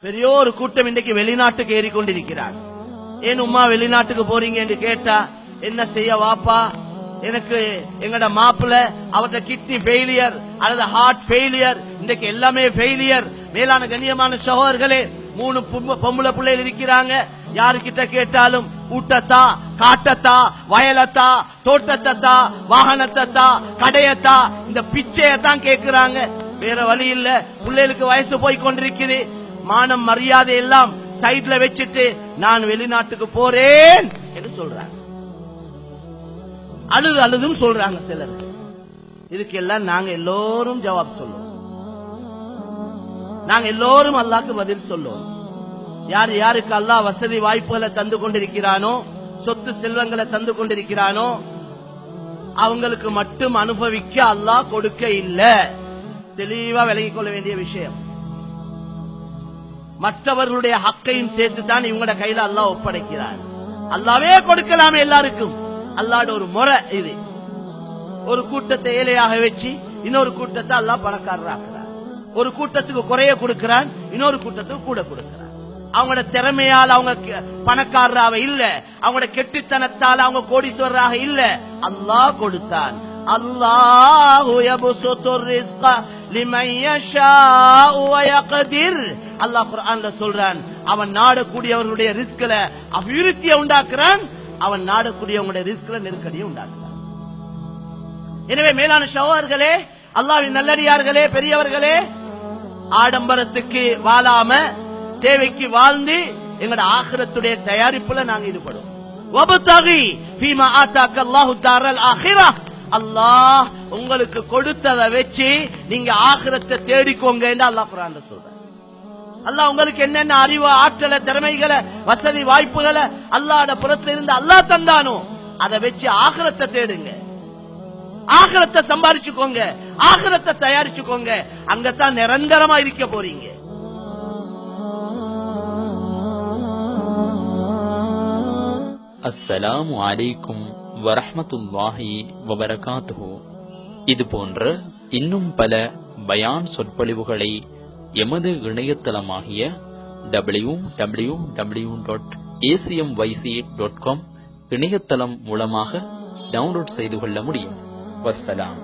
பெரிய ஒரு கூட்டம் இன்றைக்கு வெளிநாட்டுக்கு ஏறிக்கொண்டிருக்கிறார். ஏன் உம்மா வெளிநாட்டுக்கு போறீங்க என்று கேட்டா, என்ன செய்ய வாப்பா, எனக்கு எங்கட மாப்பிள்ள அவர்கிட்ட கிட்னி ஃபெயிலியர் அல்லது ஹார்ட் ஃபெயிலியர், இன்றைக்கு எல்லாமே ஃபெயிலியர். மேலான கண்ணியமான சகோதரர்களே, 3 பொம்பளை பிள்ளைகள் இருக்கிறாங்க. யாருக்கிட்ட கேட்டாலும் ஊட்டத்தா, காட்டத்தா, வயலத்தா, தோட்டத்தா, வாகனத்தா, கடையத்தா, இந்த பிச்சையத்தான் கேட்கிறாங்க. வேற வழி இல்ல. பிள்ளைகளுக்கு வயசு போய் கொண்டிருக்குது. மானம் மரியாதை எல்லாம் சைட்ல வச்சுட்டு நான் வெளிநாட்டுக்கு போறேன் என்று சொல்றாங்க. அழுதும் சொல்றாங்க சிலர். இதுக்கெல்லாம் நாங்க எல்லோரும் ஜவாப் சொல்லுவோம். நாங்க எல்லோரும் அல்லாஹ்க்கு பதில் சொல்லுவோம். யார் யாருக்கு அல்லாஹ் வசதி வாய்ப்புகளை தந்து கொண்டிருக்கிறானோ, சொத்து செல்வங்களை தந்து கொண்டிருக்கிறானோ, அவங்களுக்கு மட்டும் அனுபவிக்க அல்லாஹ் கொடுக்க இல்ல. தெளிவா விலகிக் கொள்ள வேண்டிய விஷயம். மற்றவர்களுடைய ஹக்கையும் சேர்த்துதான் இவங்களோட கையில அல்லாஹ் ஒப்படைக்கிறார். அல்லாவே கொடுக்கலாமே எல்லாருக்கும். அல்லாஹ்வோட ஒரு முறை இது. ஒரு கூட்டத்தை ஏழையாக வச்சு இன்னொரு கூட்டத்தை அல்லாஹ் பணக்காரராக்குறார். ஒரு கூட்டத்துக்கு குறைய கொடுக்கிறான், இன்னொரு கூட்டத்துக்கு கூட கொடுக்கிறான். அவங்களோட திறமையால் அவங்க பணக்காரராக இல்ல, அவங்களோட கெட்டித்தனத்தால் அவங்க கோடீஸ்வரராக இல்ல. அல்லாஹ் கொடுத்தான். அல்லாஹு யப்சுத்துர் ரிஸ்க லிமன் யஷாஉ வ யக்திர். அல்லாஹ் குர்ஆன்ல சொல்றான், அவன் நாடக்கூடியவர்களுடைய ரிஸ்க்ல அபிவிருத்தியை உண்டாக்குறான், அவன் நாடக்கூடியவங்களுடைய ரிஸ்க்ல நெருக்கடியை உண்டாக்குறான். எனவே மேலான சகோதரர்களே, அல்லாஹ்வின் நல்லடியார்களே, பெரியவர்களே, ஆடம்பரத்துக்கு வாழாம தேவைக்கு வாழ்ந்து எங்களோட ஆகிரத்துடைய தயாரிப்புல நாங்க ஈடுபடுவோம். வபதகி ஃபீமா ஆதாக அல்லாஹு தாரல் ஆகிரா. அல்லாஹ் உங்களுக்கு கொடுத்ததை வச்சு நீங்க ஆகிரத்தை தேடிக்கோங்க என்று அல்லாஹ் குர்ஆன்ல சொல்றார். அல்லாஹ் உங்களுக்கு என்னென்ன அறிவு, ஆற்றலை, திறமைகளை, வசதி வாய்ப்புகளை அல்லாஹ்வோட புறத்துல இருந்து அல்லாஹ் தந்தானோ அதை வச்சு ஆகிரத்தை தேடுங்க. ஆகிரத்தை சம்பாதிச்சுக்கோங்க, ஆகிரத்தை தயாரிச்சுக்கோங்க. அங்கத்தான் நிரந்தரமா இருக்க போறீங்க. அஸ்ஸலாமு அலைக்கும் வரஹ்மத்துல்லாஹி வபரகாத்துஹு. இது போன்ற இன்னும் பல பயான் சொற்பொழிவுகளை எமது இணையதளமாகிய www.acmyc.com இணையதளம் மூலமாக டவுன்லோட் செய்து கொள்ள முடியும். வஸ்ஸலாம்.